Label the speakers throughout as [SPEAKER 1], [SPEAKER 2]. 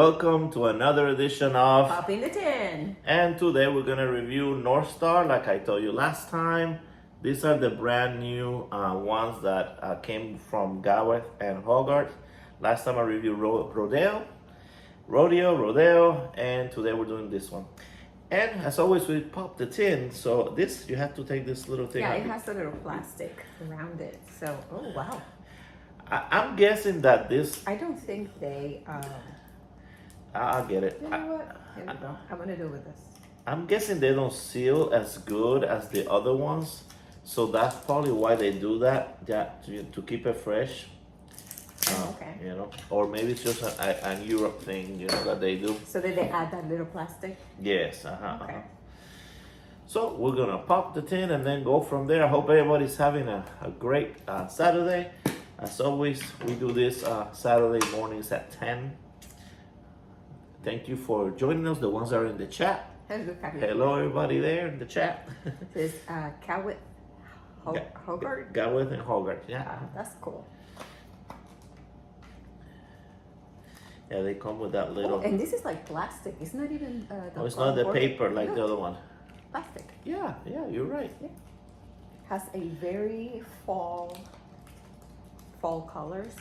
[SPEAKER 1] Welcome to another edition of
[SPEAKER 2] Popping the Tin.
[SPEAKER 1] And today we're gonna review North Star. Like I told you last time, these are the brand new ones that came from Gawith and Hoggarth. Last time I reviewed Rodeo, and today we're doing this one. And as always, we pop the tin. So this, you have to take this little thing.
[SPEAKER 2] Yeah,
[SPEAKER 1] out.
[SPEAKER 2] it has a little plastic around it. So, oh wow.
[SPEAKER 1] I'm guessing that this.
[SPEAKER 2] I don't think they.
[SPEAKER 1] I'll get it.
[SPEAKER 2] You know what? Here we go. I'm gonna do with this.
[SPEAKER 1] I'm guessing they don't seal as good as the other ones, so that's probably why they do that. Yeah, to keep it fresh.
[SPEAKER 2] Okay.
[SPEAKER 1] You know, or maybe it's just a Europe thing, you know, that they do.
[SPEAKER 2] So did they add that little plastic?
[SPEAKER 1] Yes.
[SPEAKER 2] Okay.
[SPEAKER 1] So we're gonna pop the tin and then go from there. I hope everybody's having a great Saturday. As always, we do this Saturday mornings at 10. Thank you for joining us, the ones that are in the chat. Hello, everybody there in the chat.
[SPEAKER 2] This is Gawith, Hoggarth?
[SPEAKER 1] Gawith and Hoggarth, yeah.
[SPEAKER 2] That's cool.
[SPEAKER 1] Yeah, they come with that little...
[SPEAKER 2] Oh, and this is like plastic. It's not even
[SPEAKER 1] Oh, it's not the paper like the other one.
[SPEAKER 2] Plastic.
[SPEAKER 1] Yeah, you're right.
[SPEAKER 2] Yeah. Has a very fall colors.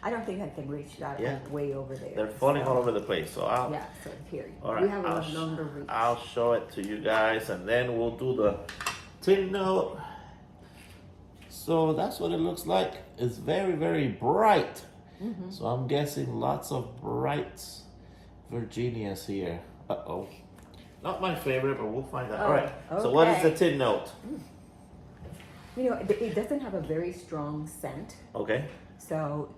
[SPEAKER 2] I don't think I can reach that way over there.
[SPEAKER 1] They're falling all over the place. So I'll...
[SPEAKER 2] Yeah, so here.
[SPEAKER 1] All right,
[SPEAKER 2] we have a longer reach.
[SPEAKER 1] I'll show it to you guys and then we'll do the tin note. So that's what it looks like. It's very, very bright. Mm-hmm. So I'm guessing lots of bright Virginias here. Uh-oh. Not my favorite, but we'll find out. All right. Okay. So what is the tin note?
[SPEAKER 2] You know, it doesn't have a very strong scent.
[SPEAKER 1] Okay.
[SPEAKER 2] So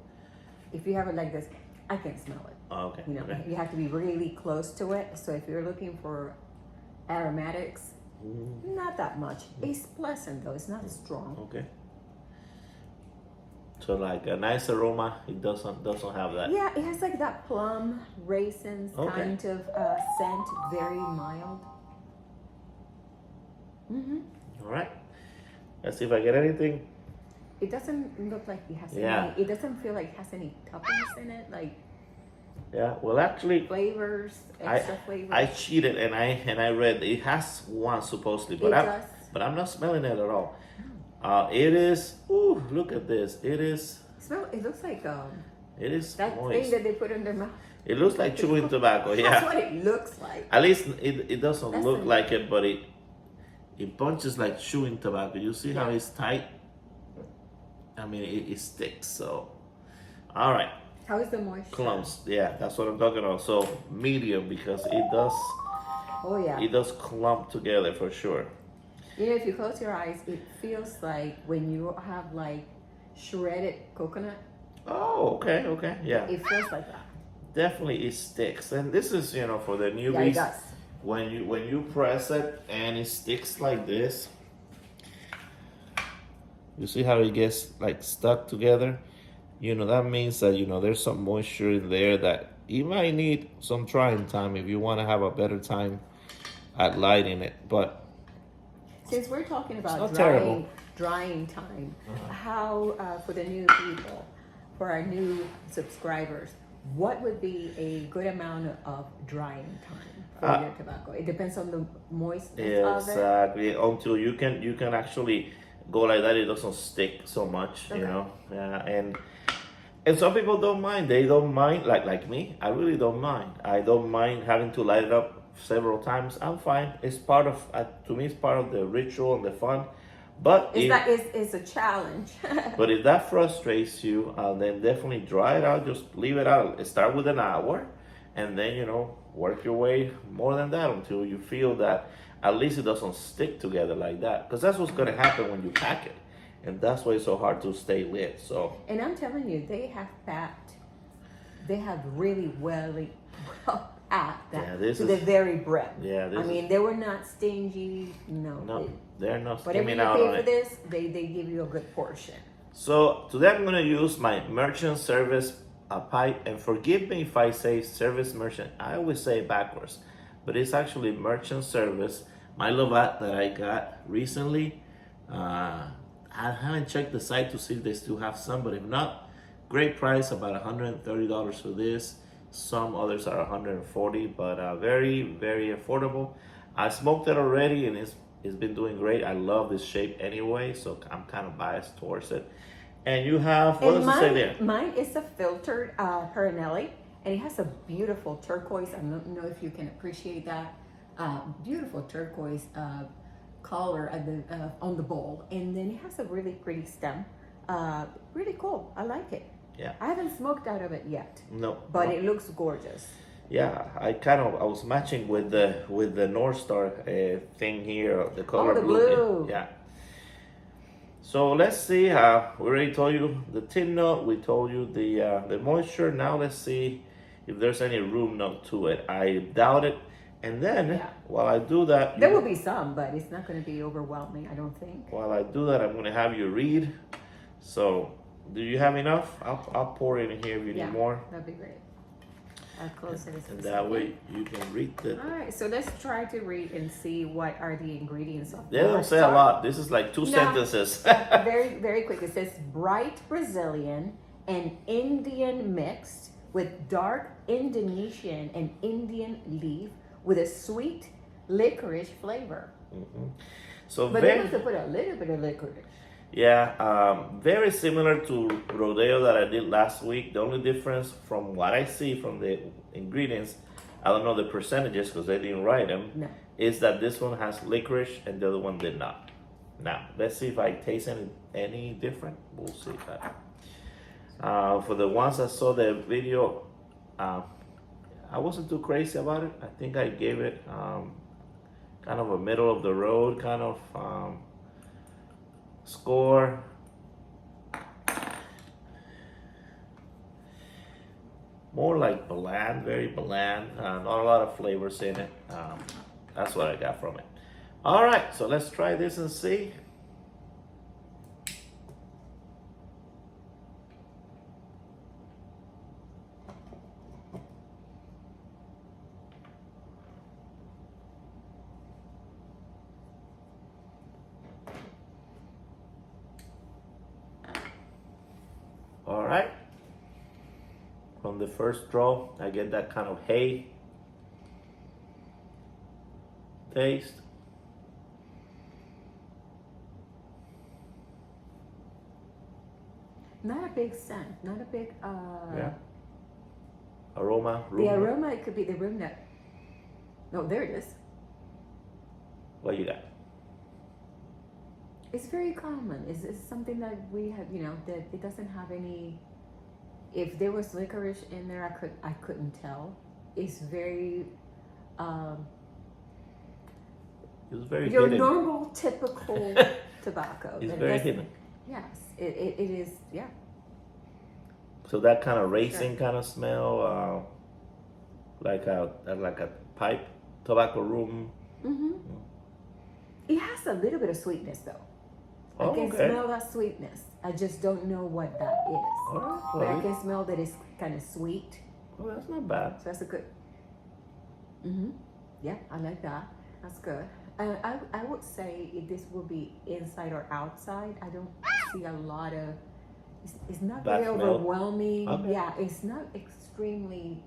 [SPEAKER 2] if you have it like this, I can smell it.
[SPEAKER 1] Oh, okay.
[SPEAKER 2] You know, you have to be really close to it. So if you're looking for aromatics, not that much. It's pleasant though. It's not strong.
[SPEAKER 1] Okay. So like a nice aroma, it doesn't have that.
[SPEAKER 2] Yeah, it has like that plum, raisins kind of scent, very mild. Mm-hmm.
[SPEAKER 1] All right. Let's see if I get anything.
[SPEAKER 2] It doesn't look like it has any. It doesn't feel like it has any toppings in it, like.
[SPEAKER 1] Yeah. Well, actually.
[SPEAKER 2] Flavors, extra flavors.
[SPEAKER 1] I cheated and I read it has one supposedly, but I'm not smelling it at all. It is. Ooh, look at this. It is.
[SPEAKER 2] It looks like
[SPEAKER 1] It is
[SPEAKER 2] that
[SPEAKER 1] moist.
[SPEAKER 2] thing that they put in their mouth.
[SPEAKER 1] It looks like chewing tobacco. Yeah.
[SPEAKER 2] That's what it looks like.
[SPEAKER 1] At least it doesn't look like it, but it punches like chewing tobacco. You see how it's tight? I mean, it sticks. So, all right.
[SPEAKER 2] How is the moisture?
[SPEAKER 1] Clumps. Yeah, that's what I'm talking about. So medium because it does.
[SPEAKER 2] Oh yeah.
[SPEAKER 1] It does clump together for sure.
[SPEAKER 2] You know, if you close your eyes, it feels like when you have like shredded coconut.
[SPEAKER 1] Oh, okay, yeah.
[SPEAKER 2] It feels like that.
[SPEAKER 1] Definitely, it sticks, and this is for the newbies.
[SPEAKER 2] Yeah, it does.
[SPEAKER 1] When you press it and it sticks like this, you see how it gets like stuck together. That means that there's some moisture in there that you might need some trying time if you want to have a better time at lighting it, but.
[SPEAKER 2] Since we're talking about drying time, how for the new people, for our new subscribers, what would be a good amount of drying time for your tobacco? It depends on the moistness of it.
[SPEAKER 1] Exactly. Until you can actually go like that, it doesn't stick so much. Yeah, and some people don't mind. They don't mind like me. I really don't mind. I don't mind having to light it up several times. I'm fine. It's part of to me. It's part of the ritual and the fun. But
[SPEAKER 2] it's a challenge.
[SPEAKER 1] But if that frustrates you, then definitely dry it out. Just leave it out. Start with an hour, and then work your way more than that until you feel that at least it doesn't stick together like that. Because that's what's going to happen when you pack it, and that's why it's so hard to stay lit. So. And
[SPEAKER 2] I'm telling you, they have packed. They have really well at that to the very brim.
[SPEAKER 1] Yeah,
[SPEAKER 2] I mean, they were not stingy. No,
[SPEAKER 1] they're not
[SPEAKER 2] skimming out on it. Whatever you pay for this, they give you a good portion.
[SPEAKER 1] So today I'm gonna use my merchant service pipe, and forgive me if I say service merchant. I always say it backwards, but it's actually merchant service. My Lovat that I got recently. I haven't checked the site to see if they still have some, but if not, great price, about $130 for this. Some others are 140, but very, very affordable. I smoked it already, and it's been doing great. I love this shape anyway, so I'm kind of biased towards it. And you have, what does it say there?
[SPEAKER 2] Mine is a filtered Perinelli, and it has a beautiful turquoise. I don't know if you can appreciate that. Beautiful turquoise color at the on the bowl, and then it has a really pretty stem. Really cool. I like it.
[SPEAKER 1] Yeah.
[SPEAKER 2] I haven't smoked out of it yet.
[SPEAKER 1] No.
[SPEAKER 2] But it looks gorgeous.
[SPEAKER 1] Yeah, I was matching with the North Star thing here, the color
[SPEAKER 2] the blue.
[SPEAKER 1] Yeah. So let's see. We already told you the tin note. We told you the moisture. Now let's see if there's any room note to it. I doubt it. And then while I do that,
[SPEAKER 2] there will be some, but it's not going to be overwhelming, I don't think.
[SPEAKER 1] While I do that, I'm going to have you read. So, do you have enough? I'll pour it in here if you need more.
[SPEAKER 2] That'd be great. I'll close it.
[SPEAKER 1] And that way you can read it.
[SPEAKER 2] All right, so let's try to read and see what are the ingredients of.
[SPEAKER 1] They don't say a lot. This is like two sentences.
[SPEAKER 2] Very, very quick. It says bright Brazilian and Indian mixed with dark Indonesian and Indian leaf with a sweet licorice flavor.
[SPEAKER 1] Mm-hmm. So,
[SPEAKER 2] but they must have put a little bit of licorice.
[SPEAKER 1] Yeah, very similar to Rodeo that I did last week. The only difference from what I see from the ingredients, I don't know the percentages because they didn't write them, is that this one has licorice and the other one did not. Now, let's see if I taste any different. We'll see that. For the ones that saw the video, I wasn't too crazy about it. I think I gave it kind of a middle of the road kind of score. More like bland, very bland. Not a lot of flavors in it. That's what I got from it. All right, so let's try this and see. All right. From the first draw, I get that kind of hay taste.
[SPEAKER 2] Not a big scent, not a big
[SPEAKER 1] aroma.
[SPEAKER 2] The aroma, it could be the room that. No, there it is.
[SPEAKER 1] What you got?
[SPEAKER 2] It's very common. It's something that we have, that it doesn't have any. If there was licorice in there, I couldn't tell. It's very.
[SPEAKER 1] It's very
[SPEAKER 2] your
[SPEAKER 1] hidden.
[SPEAKER 2] normal, typical tobacco.
[SPEAKER 1] It's very hidden.
[SPEAKER 2] Yes, it is. Yeah.
[SPEAKER 1] So that kind of racing kind of smell, like a pipe tobacco room.
[SPEAKER 2] Mm-hmm. It has a little bit of sweetness though.
[SPEAKER 1] Oh,
[SPEAKER 2] I can
[SPEAKER 1] okay.
[SPEAKER 2] smell that sweetness. I just don't know what that is.
[SPEAKER 1] All right,
[SPEAKER 2] but
[SPEAKER 1] well,
[SPEAKER 2] I can smell that it's kind of sweet.
[SPEAKER 1] Well, that's not bad.
[SPEAKER 2] So that's a good. Mm-hmm. Yeah, I like that. That's good. I would say if this will be inside or outside. I don't see a lot of. It's not
[SPEAKER 1] Bad
[SPEAKER 2] very
[SPEAKER 1] smell.
[SPEAKER 2] overwhelming.
[SPEAKER 1] Okay.
[SPEAKER 2] Yeah, it's not extremely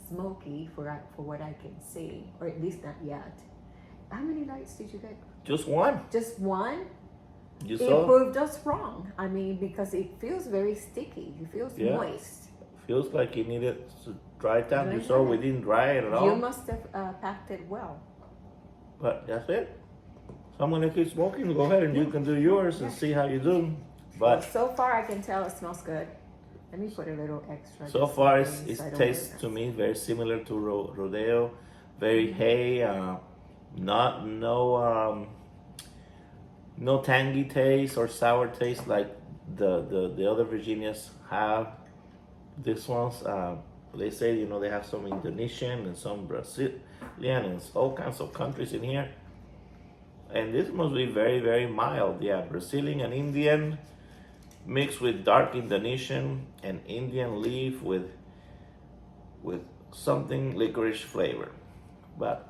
[SPEAKER 2] smoky for what I can see, or at least not yet. How many lights did you get?
[SPEAKER 1] Just one.
[SPEAKER 2] Just one?
[SPEAKER 1] You
[SPEAKER 2] It
[SPEAKER 1] saw?
[SPEAKER 2] proved us wrong. I mean, because it feels very sticky. It feels moist.
[SPEAKER 1] Feels like you needed to dry it down.
[SPEAKER 2] Dry
[SPEAKER 1] You
[SPEAKER 2] it
[SPEAKER 1] saw
[SPEAKER 2] down.
[SPEAKER 1] we didn't dry it at all.
[SPEAKER 2] You must have packed it well.
[SPEAKER 1] But that's it. So I'm gonna keep smoking. Go ahead and you can do yours and see how you do. But
[SPEAKER 2] So far, I can tell it smells good. Let me put a little extra.
[SPEAKER 1] so
[SPEAKER 2] just
[SPEAKER 1] far
[SPEAKER 2] in
[SPEAKER 1] it
[SPEAKER 2] case I don't
[SPEAKER 1] tastes
[SPEAKER 2] burn
[SPEAKER 1] to
[SPEAKER 2] it.
[SPEAKER 1] me very similar to Rodeo. Very hay. No tangy taste or sour taste like the other Virginias have. This one's they say they have some Indonesian and some Brazilian and all kinds of countries in here. And this must be very, very mild. Yeah, Brazilian and Indian mixed with dark Indonesian and Indian leaf with something licorice flavor. But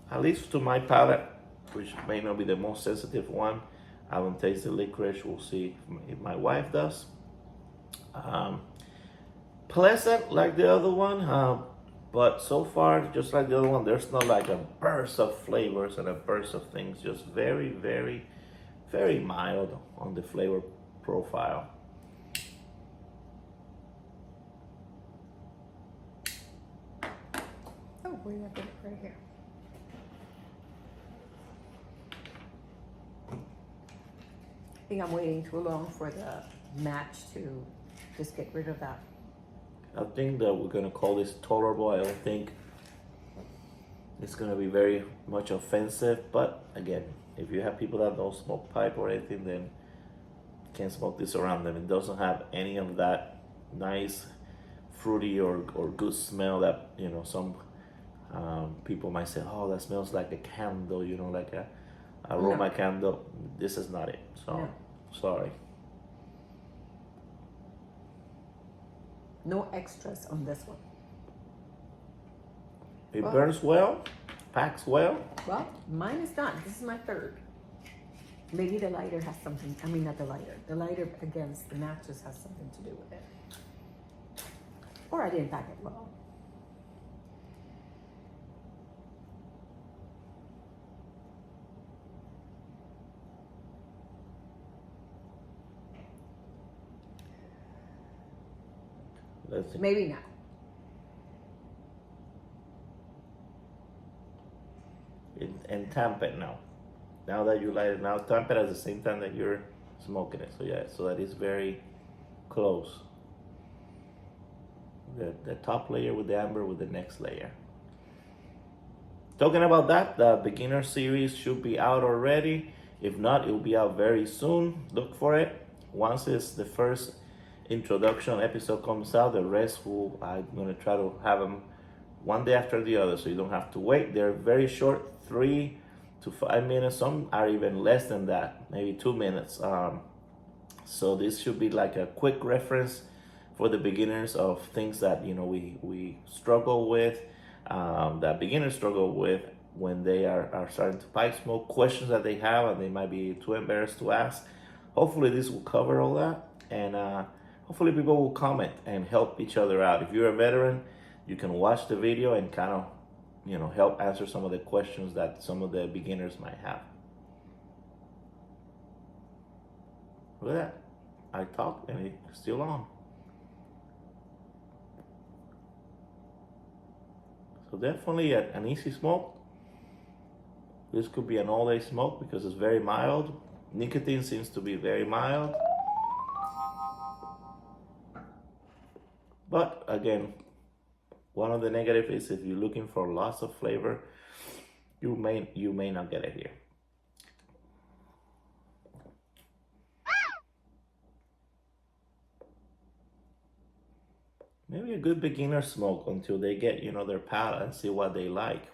[SPEAKER 1] at least to my palate, which may not be the most sensitive one, I haven't tasted licorice. We'll see if my wife does. pleasant like the other one, but so far, just like the other one, there's not like a burst of flavors and a burst of things. Just very, very, very mild on the flavor profile.
[SPEAKER 2] Oh, where did I get it? Right here. I think I'm waiting too long for the match to just get rid of that.
[SPEAKER 1] I think that we're gonna call this tolerable. I don't think it's gonna be very much offensive, but again, if you have people that don't smoke pipe or anything, then you can't smoke this around them. It doesn't have any of that nice fruity or good smell that, you know, some people might say, oh, that smells like a candle, you know, like a aroma candle. This is not it, so sorry.
[SPEAKER 2] No extras on this one.
[SPEAKER 1] It burns well, packs well.
[SPEAKER 2] Well, mine is done. This is my third. Maybe the lighter has something, I mean, not the lighter. The lighter against the matches has something to do with it. Or I didn't pack it well.
[SPEAKER 1] Let's see.
[SPEAKER 2] Maybe not.
[SPEAKER 1] And tamp it now. Now that you light it, now tamp it at the same time that you're smoking it. So yeah, so that is very close. The top layer with the amber with the next layer. Talking about that, the beginner series should be out already. If not, it will be out very soon. Look for it. Once it's the first introduction episode comes out, the rest I'm gonna try to have them one day after the other, so you don't have to wait. They're very short, 3 to 5 minutes. Some are even less than that, maybe 2 minutes. So this should be like a quick reference for the beginners of things that, you know, we struggle with, that beginners struggle with when they are starting to pipe smoke, questions that they have and they might be too embarrassed to ask. Hopefully this will cover all that, and hopefully people will comment and help each other out. If you're a veteran, you can watch the video and kind of, you know, help answer some of the questions that some of the beginners might have. Look at that. I talked and it's still on. So definitely an easy smoke. This could be an all-day smoke because it's very mild. Nicotine seems to be very mild. But again, one of the negatives is if you're looking for lots of flavor, you may not get it here. Maybe a good beginner smoke until they get, you know, their palate and see what they like.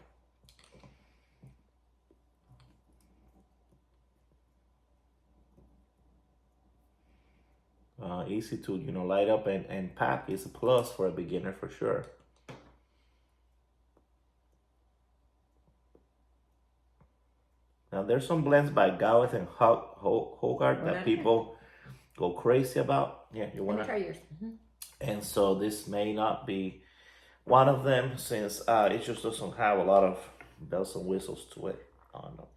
[SPEAKER 1] Easy to, you know, light up and pack is a plus for a beginner for sure. Now there's some blends by Gawith and Hoggarth that people go crazy about. Yeah, you wanna
[SPEAKER 2] try yours.
[SPEAKER 1] And so this may not be one of them, since it just doesn't have a lot of bells and whistles to it. I don't know.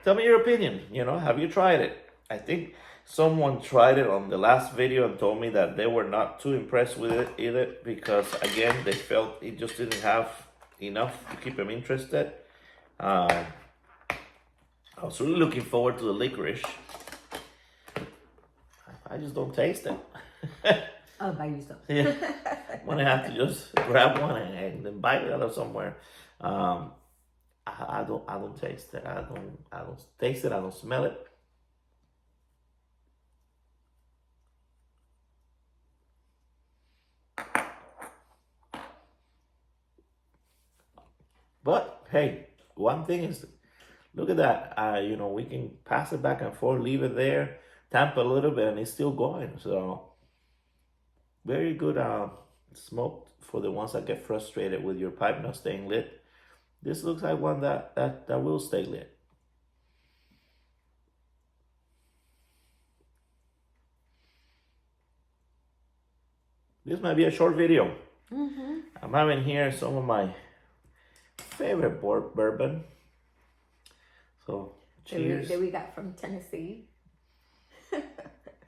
[SPEAKER 1] Tell me your opinion. You know, have you tried it? I think someone tried it on the last video and told me that they were not too impressed with it either, because again, they felt it just didn't have enough to keep them interested. I was really looking forward to the licorice. I just don't taste it.
[SPEAKER 2] I'll buy you some.
[SPEAKER 1] Yeah, I'm gonna have to just grab one and then bite it out of somewhere. I don't taste it. I don't taste it. I don't smell it. But hey, one thing is, look at that. You know, we can pass it back and forth, leave it there, tamp a little bit, and it's still going. So very good smoke for the ones that get frustrated with your pipe not staying lit. This looks like one that will stay lit. this might be a short video. I'm having here some of my favorite bourbon. So, cheers.
[SPEAKER 2] That we got from Tennessee.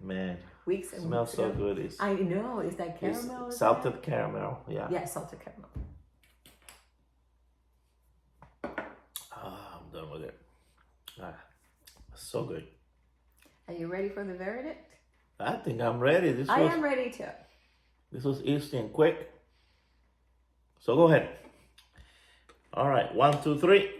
[SPEAKER 1] Man,
[SPEAKER 2] Weeks and
[SPEAKER 1] smells
[SPEAKER 2] weeks
[SPEAKER 1] so
[SPEAKER 2] ago.
[SPEAKER 1] good. It's,
[SPEAKER 2] I know. Is that caramel?
[SPEAKER 1] it's salted caramel. Yeah.
[SPEAKER 2] Yeah, salted caramel.
[SPEAKER 1] I'm done with it. So good.
[SPEAKER 2] Are you ready for the verdict?
[SPEAKER 1] I think I'm ready.
[SPEAKER 2] I am ready too.
[SPEAKER 1] This was easy and quick. So go ahead. All right, 1, 2, 3.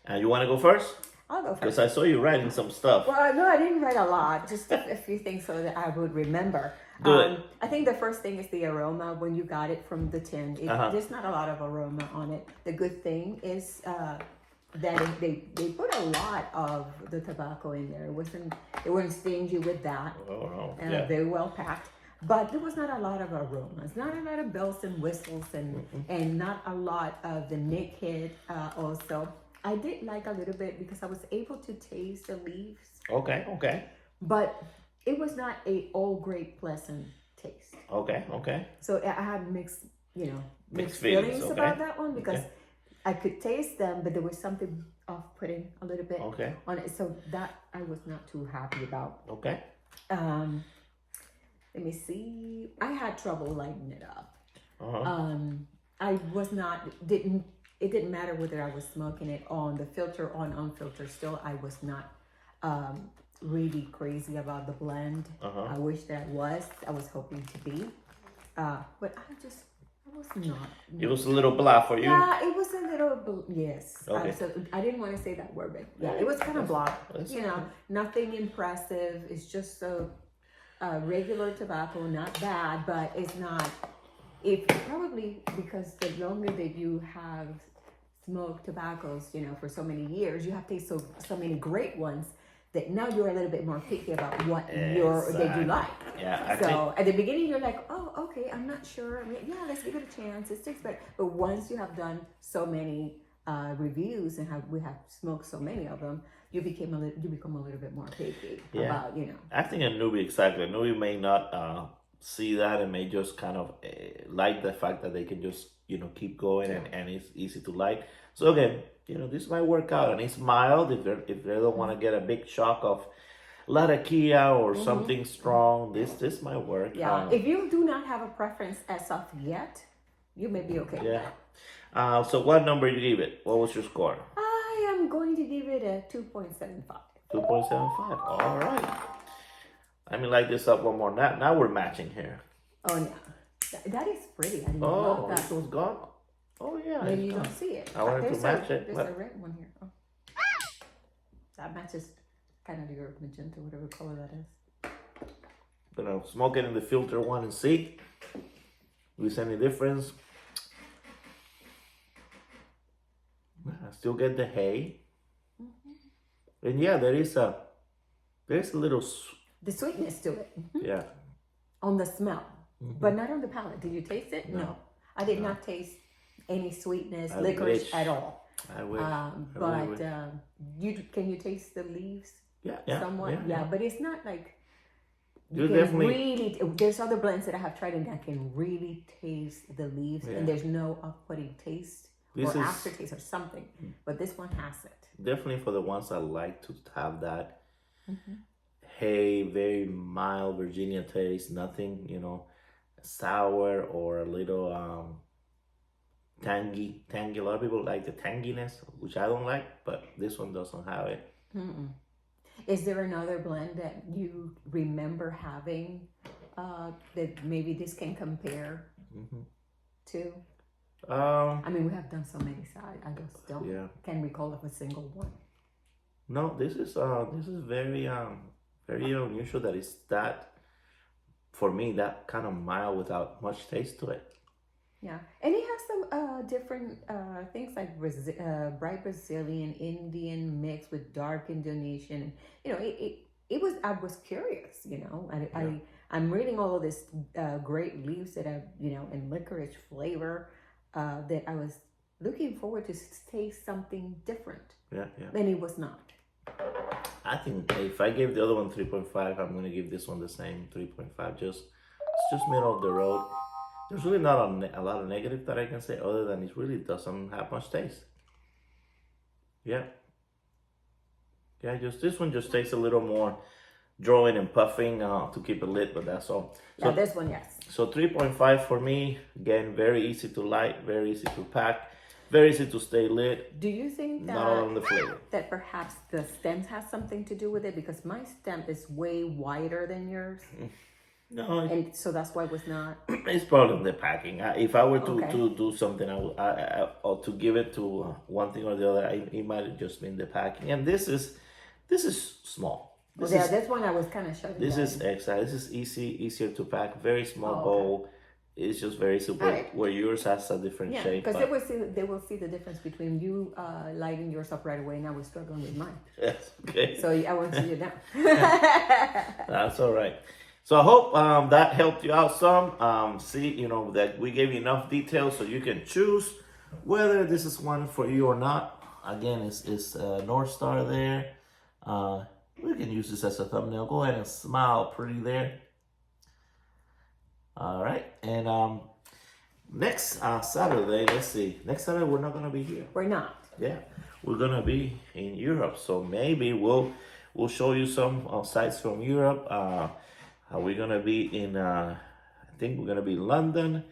[SPEAKER 1] And you want to go first?
[SPEAKER 2] I'll go first.
[SPEAKER 1] Because I saw you writing some stuff.
[SPEAKER 2] Well, no, I didn't write a lot. Just a few things so that I would remember.
[SPEAKER 1] Good.
[SPEAKER 2] I think the first thing is the aroma when you got it from the tin. There's not a lot of aroma on it. The good thing is that they put a lot of the tobacco in there. They weren't stingy with that.
[SPEAKER 1] Oh no. Yeah.
[SPEAKER 2] Very well packed. But there was not a lot of aromas, not a lot of bells and whistles, and not a lot of the nick hit also. I did like a little bit because I was able to taste the leaves.
[SPEAKER 1] Okay.
[SPEAKER 2] But it was not a all great pleasant taste.
[SPEAKER 1] Okay.
[SPEAKER 2] So I had mixed
[SPEAKER 1] Mixed
[SPEAKER 2] feelings
[SPEAKER 1] okay.
[SPEAKER 2] about that one because I could taste them, but there was something off-putting a little bit on it. So that I was not too happy about.
[SPEAKER 1] Okay.
[SPEAKER 2] Let me see. I had trouble lighting it up.
[SPEAKER 1] Uh-huh.
[SPEAKER 2] It didn't matter whether I was smoking it on the filter or unfiltered. Still, I was not really crazy about the blend. I wish that I was hoping to be. But I was not.
[SPEAKER 1] It was a little blah for you?
[SPEAKER 2] Yeah, it was a little, yes.
[SPEAKER 1] Okay.
[SPEAKER 2] So I didn't want to say that word, but yeah, it was kind of blah. Nothing impressive. It's just regular tobacco, not bad, but it's not. If probably because the longer that you have smoked tobaccos, for so many years, you have tasted so many great ones that now you're a little bit more picky about what that you like.
[SPEAKER 1] Yeah.
[SPEAKER 2] So at the beginning you're like, oh, okay, I'm not sure. Let's give it a chance. It tastes better. But once you have done so many reviews and we have smoked so many of them, you become a little bit more picky about.
[SPEAKER 1] I think a newbie exactly. A newbie may not see that and may just kind of like the fact that they can just keep going and it's easy to like. So again, this might work out and it's mild if they don't want to get a big shock of Latakia or something strong. This might work.
[SPEAKER 2] Yeah. If you do not have a preference as of yet, you may be okay.
[SPEAKER 1] Yeah. So what number you give it? What was your score?
[SPEAKER 2] I am going to give it a 2.75.
[SPEAKER 1] 2.75. All right. Let me light this up one more. Now we're matching here.
[SPEAKER 2] Oh yeah, that is pretty. I
[SPEAKER 1] love
[SPEAKER 2] that.
[SPEAKER 1] This one's gone. Oh yeah.
[SPEAKER 2] Maybe you don't see it.
[SPEAKER 1] I wanted to match it.
[SPEAKER 2] There's a red one here. Oh. That matches kind of your magenta, whatever color that is.
[SPEAKER 1] Gonna smoke it in the filter one and see if there's any difference. I still get the hay. And yeah, there's a little
[SPEAKER 2] the sweetness to it.
[SPEAKER 1] Yeah.
[SPEAKER 2] On the smell, but not on the palate. Did you taste it? No. I did not taste any sweetness, licorice at all.
[SPEAKER 1] I wish.
[SPEAKER 2] Can you taste the leaves?
[SPEAKER 1] Yeah.
[SPEAKER 2] Somewhat. Yeah, but it's not like
[SPEAKER 1] you can definitely
[SPEAKER 2] really. There's other blends that I have tried and I can really taste the leaves, and there's no off-putting taste or aftertaste or something. But this one has it.
[SPEAKER 1] Definitely for the ones that like to have that hay, very mild Virginia taste, nothing, sour or a little tangy. A lot of people like the tanginess, which I don't like, but this one doesn't have it.
[SPEAKER 2] Is there another blend that you remember having that maybe this can compare to? I mean, we have done so many, so I just can recall of a single one.
[SPEAKER 1] No, this is very very unusual that it's that, for me, that kind of mild without much taste to it.
[SPEAKER 2] Yeah, and it has some different things like bright Brazilian, Indian mixed with dark Indonesian. It was. I was curious. I'm reading all of this great leaves that have and licorice flavor that I was looking forward to taste something different.
[SPEAKER 1] Yeah.
[SPEAKER 2] And it was not.
[SPEAKER 1] I think if I gave the other one 3.5, I'm going to give this one the same 3.5, just just middle of the road. There's really not a lot of negative that I can say other than it really doesn't have much taste. Yeah. Yeah, just this one just takes a little more drawing and puffing to keep it lit, but that's all. So,
[SPEAKER 2] yeah, this one, yes.
[SPEAKER 1] So 3.5 for me. Again, very easy to light, very easy to pack, very easy to stay lit.
[SPEAKER 2] Do you think
[SPEAKER 1] not all on the flavor.
[SPEAKER 2] that perhaps the stem has something to do with it? Because my stem is way wider than yours.
[SPEAKER 1] No,
[SPEAKER 2] And so that's why it was not.
[SPEAKER 1] it's probably the packing. If I were to do something, or to give it to one thing or the other, it might have just been the packing. And this is small.
[SPEAKER 2] This one I was kind of shutting
[SPEAKER 1] This
[SPEAKER 2] down.
[SPEAKER 1] is extra. This is easier to pack. Very small bowl. It's just very simple.
[SPEAKER 2] Right.
[SPEAKER 1] Where yours has a different shape.
[SPEAKER 2] Because they will see the difference between you lighting yours up right away, and I was struggling with mine.
[SPEAKER 1] Yes. Okay.
[SPEAKER 2] So I want to see it now.
[SPEAKER 1] That's all right. So I hope that helped you out some. See, that we gave you enough details so you can choose whether this is one for you or not. Again, it's North Star there. We can use this as a thumbnail. Go ahead and smile pretty there. All right. And next Saturday, let's see. Next Saturday, we're not going to be here.
[SPEAKER 2] We're not.
[SPEAKER 1] Yeah. We're going to be in Europe. So maybe we'll show you some sites from Europe. We're going to be in, I think we're going to be in London,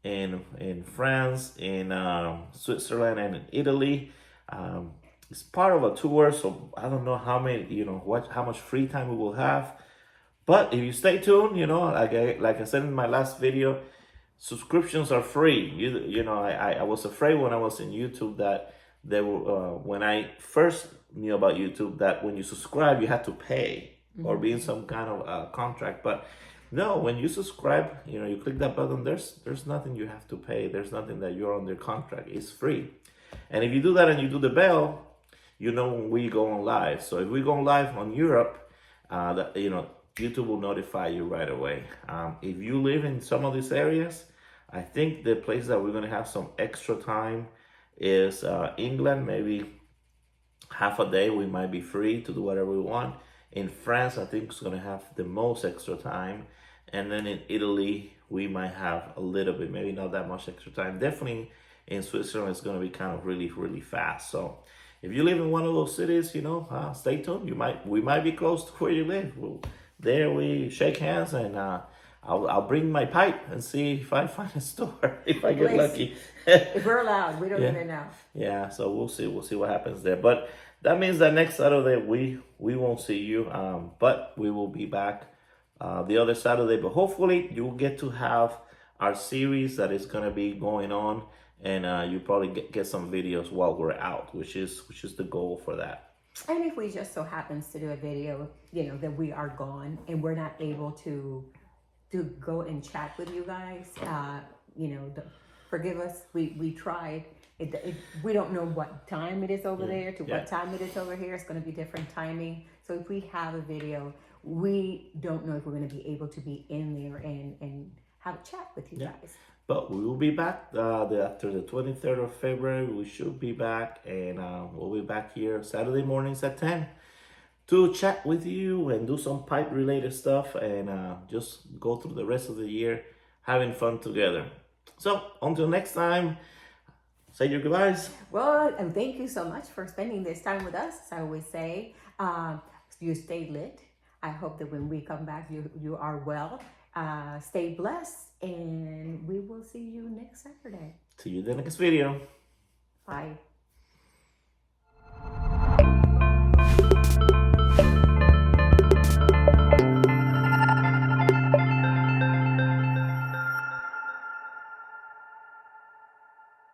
[SPEAKER 1] in France, in Switzerland, and in Italy. It's part of a tour, so I don't know how many, how much free time we will have. But if you stay tuned, like I said in my last video, subscriptions are free. I was afraid when I was in YouTube that they were, when I first knew about YouTube, that when you subscribe, you had to pay or be in some kind of contract. But no, when you subscribe, you click that button, there's nothing you have to pay. There's nothing that you're under contract. It's free. And if you do that and you do the bell, when we go on live. So if we go live on Europe, YouTube will notify you right away. If you live in some of these areas, I think the place that we're going to have some extra time is England. Maybe half a day we might be free to do whatever we want. In France, I think it's going to have the most extra time. And then in Italy, we might have a little bit, maybe not that much extra time. Definitely in Switzerland, it's going to be kind of really, really fast. So if you live in one of those cities, stay tuned. We might be close to where you live. There we shake hands, and I'll bring my pipe and see if I find a store, if I get lucky.
[SPEAKER 2] If we're allowed, we don't even know.
[SPEAKER 1] Yeah, so we'll see what happens there. But that means that next Saturday we won't see you, but we will be back the other Saturday. But hopefully you'll get to have our series that is going to be going on, and you probably get some videos while we're out, which is the goal for that.
[SPEAKER 2] And if we just so happens to do a video, that we are gone and we're not able to go and chat with you guys, forgive us. We tried. We don't know what time it is over there to what time it is over here. It's going to be different timing. So if we have a video, we don't know if we're going to be able to be in there and have a chat with you guys.
[SPEAKER 1] But we will be back after the 23rd of February. We should be back, and we'll be back here Saturday mornings at 10 to chat with you and do some pipe-related stuff, and just go through the rest of the year having fun together. So until next time, say your goodbyes.
[SPEAKER 2] Well, and thank you so much for spending this time with us. As I always say, you stay lit. I hope that when we come back, you are well. Stay blessed, and we will see you next Saturday.
[SPEAKER 1] See you in the next video.
[SPEAKER 2] Bye.